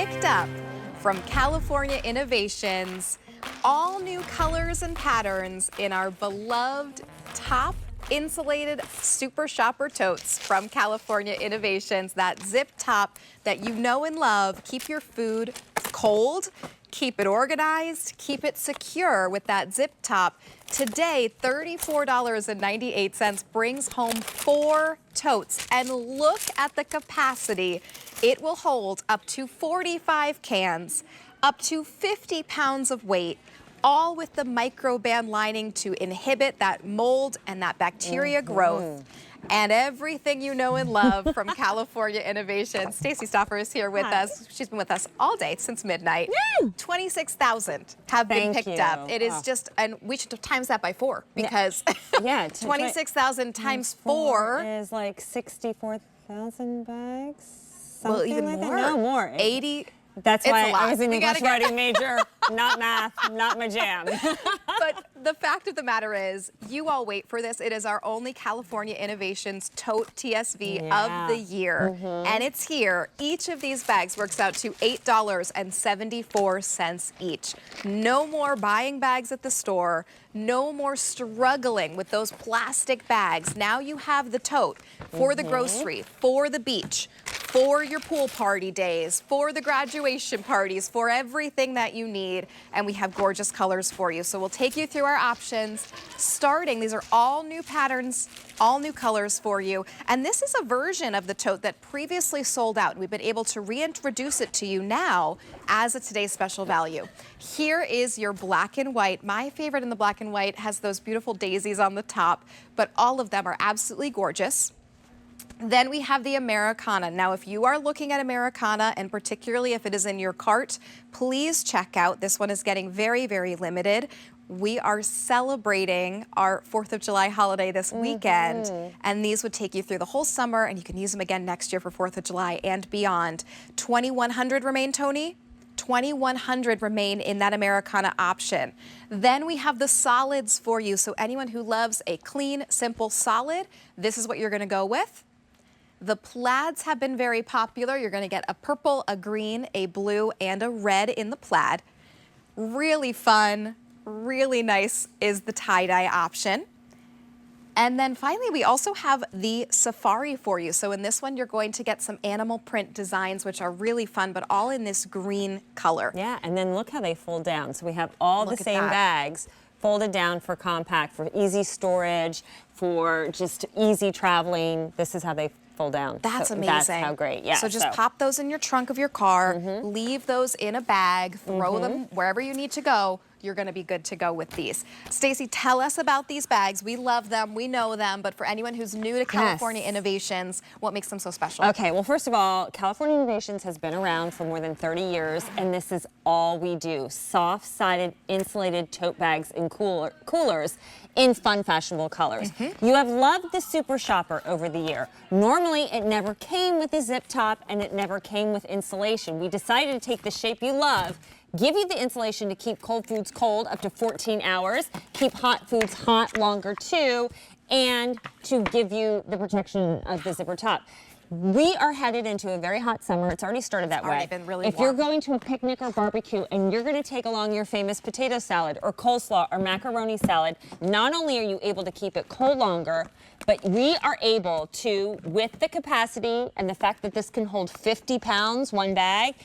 picked up from California Innovations, all new colors and patterns in our beloved top insulated super shopper totes from California Innovations. That zip top that you know and love. Keep your food cold, keep it organized, keep it secure with that zip top. Today, $34.98 brings home 4 totes. And look at the capacity. It will hold up to 45 cans, up to 50 pounds of weight, all with the microban lining to inhibit that mold and that bacteria growth. And everything you know and love from California Innovations. Stacey Stoffer is here with us. She's been with us all day since midnight. 26,000 have been picked up. It is just, and we should times that by 4 because 26,000 times 4 is like 64,000 bags. Well, even like more. No, more. 80. That's It's why a lot. I was in the We gotta English writing major, not math, not my jam. But the fact of the matter is, you all wait for this. It is our only California Innovations Tote TSV of the year. And it's here. Each of these bags works out to $8.74 each. No more buying bags at the store. No more struggling with those plastic bags. Now you have the tote for the grocery, for the beach, for your pool party days, for the graduation parties, for everything that you need. And we have gorgeous colors for you. So we'll take you through our options starting. These are all new patterns, all new colors for you. And this is a version of the tote that previously sold out. We've been able to reintroduce it to you now as a today's special value. Here is your black and white. My favorite in the black and white has those beautiful daisies on the top, but all of them are absolutely gorgeous. Then we have the Americana. Now, if you are looking at Americana, and particularly if it is in your cart, please check out. This one is getting very, very limited. We are celebrating our 4th of July holiday this weekend, and these would take you through the whole summer, and you can use them again next year for 4th of July and beyond. 2,100 remain, Tony? 2,100 remain in that Americana option. Then we have the solids for you. So anyone who loves a clean, simple solid, this is what you're gonna go with. The plaids have been very popular. You're gonna get a purple, a green, a blue, and a red in the plaid. Really fun, really nice is the tie-dye option. And then finally, we also have the safari for you. So in this one, you're going to get some animal print designs, which are really fun, but all in this green color. Yeah, and then look how they fold down. So we have all the same bags folded down for compact, for easy storage, for just easy traveling. This is how they fold down. That's amazing. That's how great, yeah. So just pop those in your trunk of your car, leave those in a bag, throw them wherever you need to go. You're gonna be good to go with these. Stacey, tell us about these bags. We love them, we know them, but for anyone who's new to California Innovations, what makes them so special? Okay, well, first of all, California Innovations has been around for more than 30 years, and this is all we do. Soft-sided, insulated tote bags and coolers in fun, fashionable colors. You have loved the Super Shopper over the year. Normally, it never came with a zip top, and it never came with insulation. We decided to take the shape you love, give you the insulation to keep cold foods cold up to 14 hours, keep hot foods hot longer too, and to give you the protection of the zipper top. We are headed into a very hot summer. It's already started that way. Been really if you're going to a picnic or barbecue and you're going to take along your famous potato salad or coleslaw or macaroni salad, not only are you able to keep it cold longer, but we are able to, with the capacity and the fact that this can hold 50 pounds, one bag,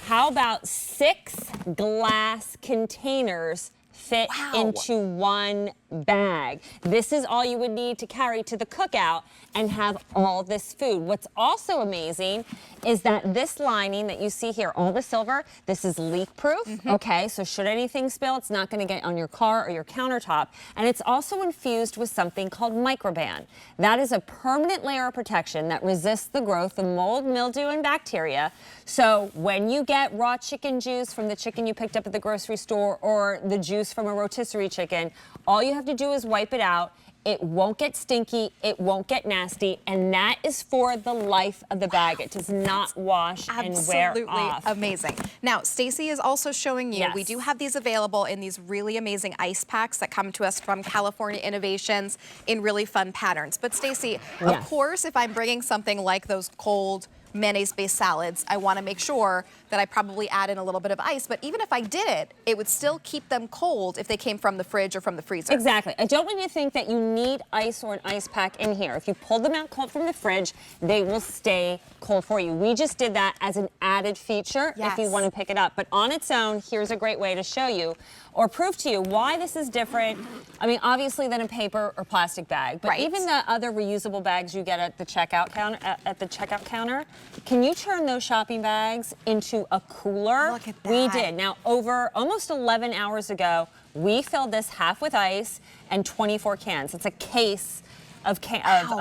how about 6 glass containers fit into one bag? This is all you would need to carry to the cookout and have all this food. What's also amazing is that this lining that you see here, all the silver, this is leak proof, okay? So should anything spill, it's not gonna get on your car or your countertop. And it's also infused with something called microban. That is a permanent layer of protection that resists the growth of mold, mildew, and bacteria. So when you get raw chicken juice from the chicken you picked up at the grocery store or the juice from a rotisserie chicken, all you have to do is wipe it out. It won't get stinky, it won't get nasty, and that is for the life of the bag. It does not wash and wear off. Absolutely amazing. Now, Stacey is also showing you, we do have these available in these really amazing ice packs that come to us from California Innovations in really fun patterns. But Stacey, of course, if I'm bringing something like those cold mayonnaise-based salads, I want to make sure that I probably add in a little bit of ice, but even if I did it, it would still keep them cold if they came from the fridge or from the freezer. Exactly. I don't want you to think that you need ice or an ice pack in here. If you pull them out cold from the fridge, they will stay cold for you. We just did that as an added feature if you want to pick it up. But on its own, here's a great way to show you or prove to you why this is different. I mean, obviously than a paper or plastic bag, but even the other reusable bags you get at the checkout counter, can you turn those shopping bags into a cooler? Look at that. We did. Now, over almost 11 hours ago, we filled this half with ice and 24 cans. It's a case of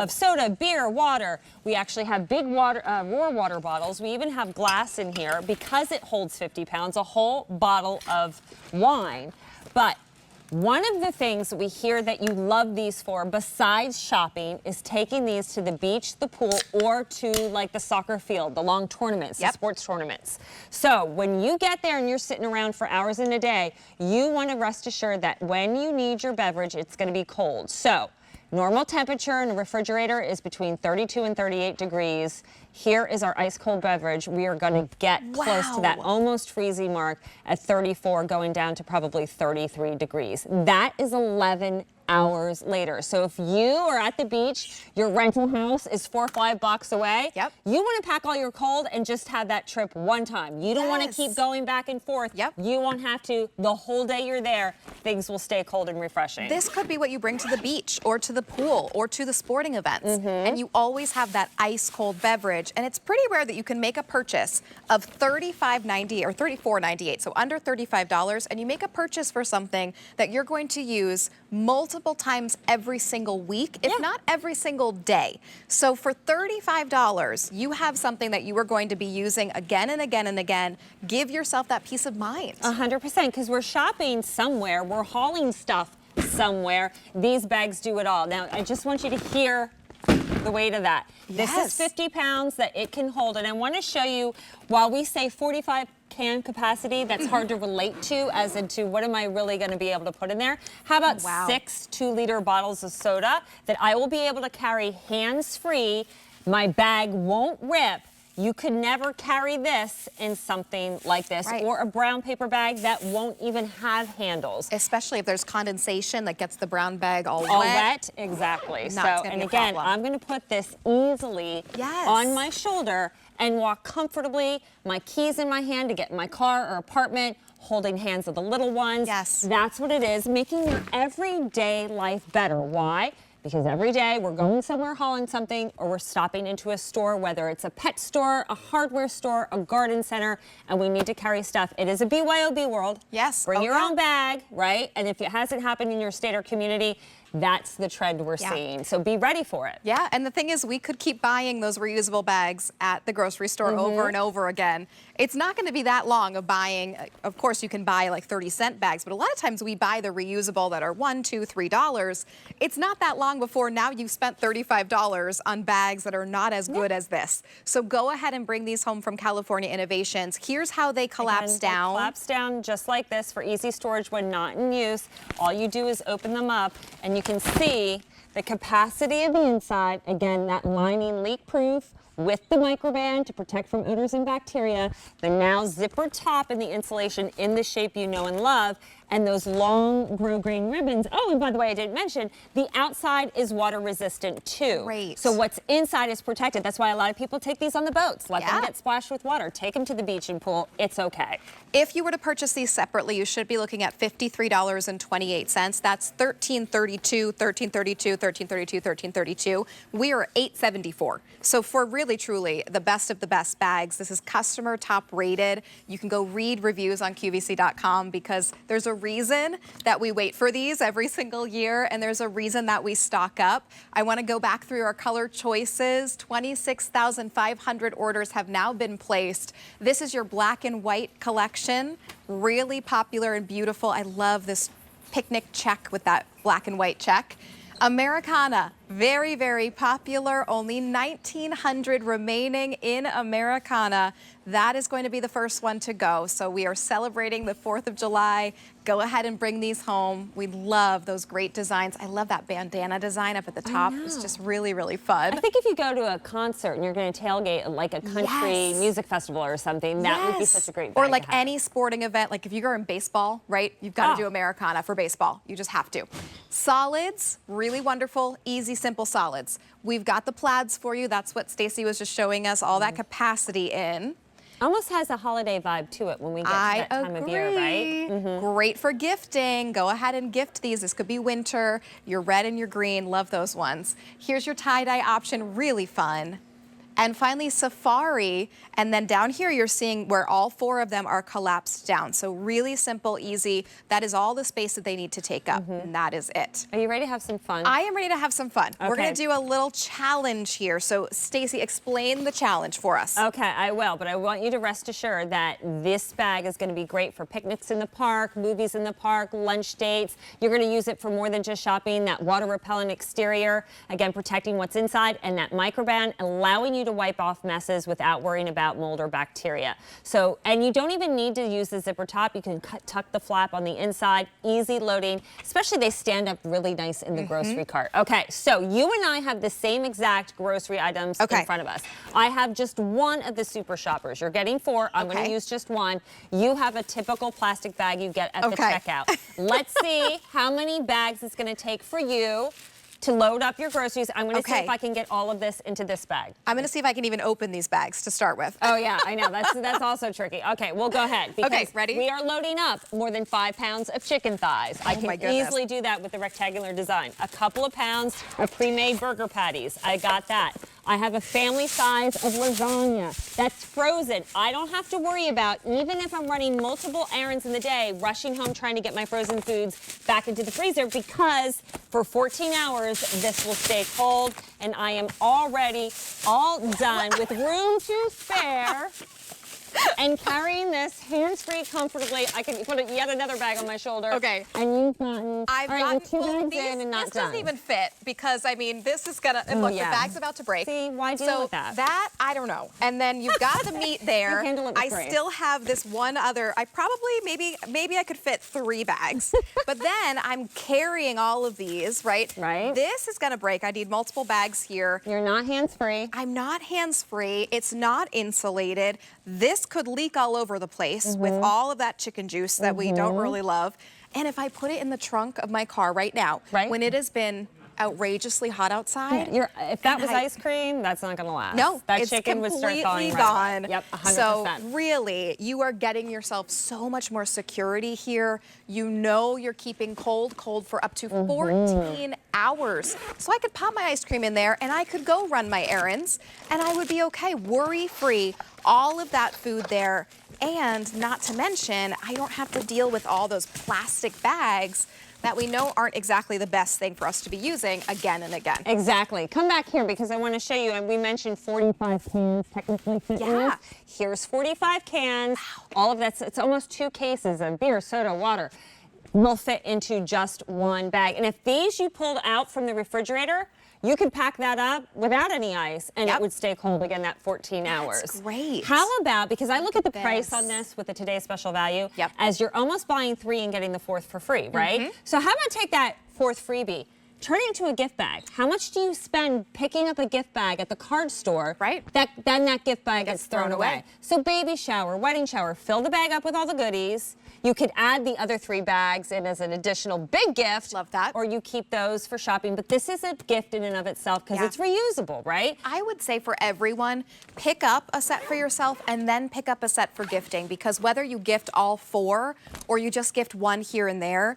soda, beer, water. We actually have big raw water bottles. We even have glass in here because it holds 50 pounds, a whole bottle of wine. But one of the things that we hear that you love these for, besides shopping, is taking these to the beach, the pool, or to like the soccer field, the long tournaments, the sports tournaments. So when you get there and you're sitting around for hours in a day, you want to rest assured that when you need your beverage, it's going to be cold. So normal temperature in a refrigerator is between 32 and 38 degrees. Here is our ice cold beverage. We are going to get close to that almost freezing mark at 34, going down to probably 33 degrees. That is 11 hours later. So if you are at the beach, your rental house is 4 or 5 blocks away, you want to pack all your cold and just have that trip one time. You don't want to keep going back and forth. You won't have to the whole day you're there. Things will stay cold and refreshing. This could be what you bring to the beach or to the pool or to the sporting events. And you always have that ice cold beverage. And it's pretty rare that you can make a purchase of $35.98 or $34.98, so under $35, and you make a purchase for something that you're going to use multiple times every single week, if not every single day. So for $35, you have something that you are going to be using again and again and again. Give yourself that peace of mind. 100%, because we're shopping somewhere, we're hauling stuff somewhere. These bags do it all. Now, I just want you to hear the weight of that. This is 50 pounds that it can hold, and I want to show you, while we say 45 can capacity, that's hard to relate to as into what am I really going to be able to put in there. How about 6 2-liter bottles of soda that I will be able to carry hands-free. My bag won't rip. You could never carry this in something like this, or a brown paper bag that won't even have handles. Especially if there's condensation that gets the brown bag all wet. Exactly. So, and again, I'm going to put this easily on my shoulder and walk comfortably, my keys in my hand to get in my car or apartment, holding hands of the little ones. That's what it is, making your everyday life better. Why? Because every day we're going somewhere hauling something, or we're stopping into a store, whether it's a pet store, a hardware store, a garden center, and we need to carry stuff. It is a BYOB world. Bring your own bag, right? And if it hasn't happened in your state or community, that's the trend we're seeing. So be ready for it. And the thing is, we could keep buying those reusable bags at the grocery store over and over again. It's not going to be that long of buying. Of course, you can buy like 30-cent bags, but a lot of times we buy the reusable that are $1, $2, $3. It's not that long before now you've spent $35 on bags that are not as good as this. So go ahead and bring these home from California Innovations. Here's how they collapse down. They collapse down just like this for easy storage when not in use. All you do is open them up, and you can see the capacity of the inside. Again, that lining leak-proof with the microband to protect from odors and bacteria. The now zippered top and the insulation in the shape you know and love. And those long grosgrain ribbons. Oh, and by the way, I didn't mention, the outside is water resistant too. So what's inside is protected. That's why a lot of people take these on the boats. Let them get splashed with water. Take them to the beach and pool. It's okay. If you were to purchase these separately, you should be looking at $53.28. That's $13.32, $13.32, $13.32, $13.32. We are $8.74. So for really, truly the best of the best bags, this is customer top rated. You can go read reviews on QVC.com because there's a reason that we wait for these every single year, and there's a reason that we stock up. I want to go back through our color choices. 26,500 orders have now been placed. This is your black and white collection. Really popular and beautiful. I love this picnic check with that black and white check. Americana, Very, very popular. Only 1,900 remaining in Americana. That is going to be the first one to go. So we are celebrating the 4th of July. Go ahead and bring these home. We love those great designs. I love that bandana design up at the top. It's just really, really fun. I think if you go to a concert and you're going to tailgate like a country music festival or something, that would be such a great bag Or like to have. any sporting event, like if you go in baseball, right? You've got to do Americana for baseball. You just have to. Solids, really wonderful, easy, simple solids. We've got the plaids for you. That's what Stacy was just showing us, all that capacity in. Almost has a holiday vibe to it when we get to that time of year, right? Great for gifting. Go ahead and gift these. This could be winter. Your red and your green. Love those ones. Here's your tie-dye option. Really fun. And finally, safari. And then down here, you're seeing where all 4 of them are collapsed down. So really simple, easy. That is all the space that they need to take up. And that is it. Are you ready to have some fun? I am ready to have some fun. We're going to Okay. do a little challenge here. So Stacy, explain the challenge for us. Okay, I will, but I want you to rest assured that this bag is going to be great for picnics in the park, movies in the park, lunch dates. You're going to use it for more than just shopping. That water-repellent exterior, again, protecting what's inside, and that microban, allowing you to wipe off messes without worrying about mold or bacteria. So, and you don't even need to use the zipper top. You can tuck the flap on the inside, easy loading, especially they stand up really nice in the grocery cart. Okay, so you and I have the same exact grocery items in front of us. I have just one of the super shoppers. You're getting 4. I'm going to use just one. You have a typical plastic bag you get at the checkout. Let's see how many bags it's going to take for you to load up your groceries. I'm going to see if I can get all of this into this bag. I'm going to see if I can even open these bags to start with. Oh yeah, I know. That's also tricky. Okay, well go ahead. Because ready? We are loading up more than 5 pounds of chicken thighs. I can easily do that with the rectangular design. A couple of pounds of pre-made burger patties. I got that. I have a family size of lasagna that's frozen. I don't have to worry about, even if I'm running multiple errands in the day, rushing home trying to get my frozen foods back into the freezer, because for 14 hours, this will stay cold, and I am already all done with room to spare. And carrying this hands-free comfortably, I can put yet another bag on my shoulder. Okay. And you've gotten, I've all right, gotten, 2 bags in and not this done. doesn't even fit because, I mean, this is gonna, look, the bag's about to break. See, why deal with that? That, I don't know. And then you've got the meat there. Handle it with I grace. still have this one other, I probably, maybe I could fit 3 bags. But then I'm carrying all of these, right? Right. This is gonna break. I need multiple bags here. You're not hands-free. I'm not hands-free. It's not insulated. This could leak all over the place with all of that chicken juice that we don't really love. And if I put it in the trunk of my car right now, when it has been outrageously hot outside. If that was ice cream, that's not going to last. No, that it's chicken would start completely thawing gone. Right. Yep, 100%. So really, you are getting yourself so much more security here. You know you're keeping cold for up to 14 hours. So I could pop my ice cream in there and I could go run my errands and I would be okay, worry-free. All of that food there. And not to mention, I don't have to deal with all those plastic bags that we know aren't exactly the best thing for us to be using again and again. Exactly. Come back here because I want to show you, and we mentioned 45 cans technically fit in this. Here's 45 cans. Wow. All of that's, it's almost 2 cases of beer, soda, water will fit into just one bag. And if these you pulled out from the refrigerator, you could pack that up without any ice and it would stay cold again that 14 hours. That's great. How about, because I look at the price on this with the today's special value, as you're almost buying 3 and getting the 4th for free, right? So how about take that 4th freebie, turn it into a gift bag. How much do you spend picking up a gift bag at the card store? Right. Then that gift bag gets thrown away. So baby shower, wedding shower, fill the bag up with all the goodies. You could add the other 3 bags in as an additional big gift. Love that. Or you keep those for shopping. But this is a gift in and of itself because it's reusable, right? I would say for everyone, pick up a set for yourself and then pick up a set for gifting, because whether you gift all 4 or you just gift 1 here and there,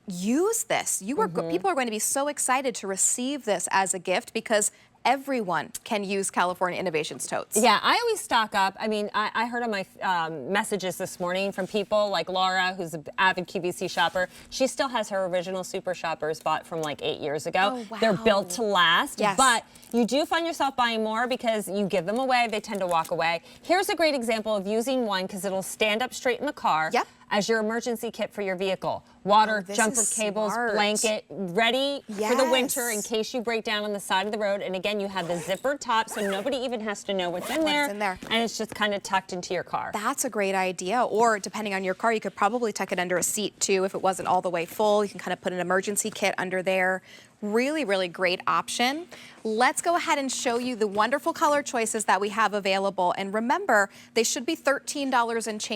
use this. People are going to be so excited to receive this as a gift because everyone can use California Innovations totes. Yeah, I always stock up. I mean, I heard on my messages this morning from people like Laura, who's an avid QVC shopper. She still has her original Super Shoppers bought from like 8 years ago. Oh, wow. They're built to last, Yes. but you do find yourself buying more because you give them away. They tend to walk away. Here's a great example of using one because it'll stand up straight in the car. Yep. as your emergency kit for your vehicle. Water, this jumper is cables, smart. blanket, ready for the winter in Yes. case you break down on the side of the road. And again, you have the zippered top, so nobody even has to know what's in there. And it's just kind of tucked into your car. That's a great idea. Or depending on your car, you could probably tuck it under a seat too if it wasn't all the way full. You can kind of put an emergency kit under there. Really, really great option. Let's go ahead and show you the wonderful color choices that we have available. And remember, they should be $13 and change.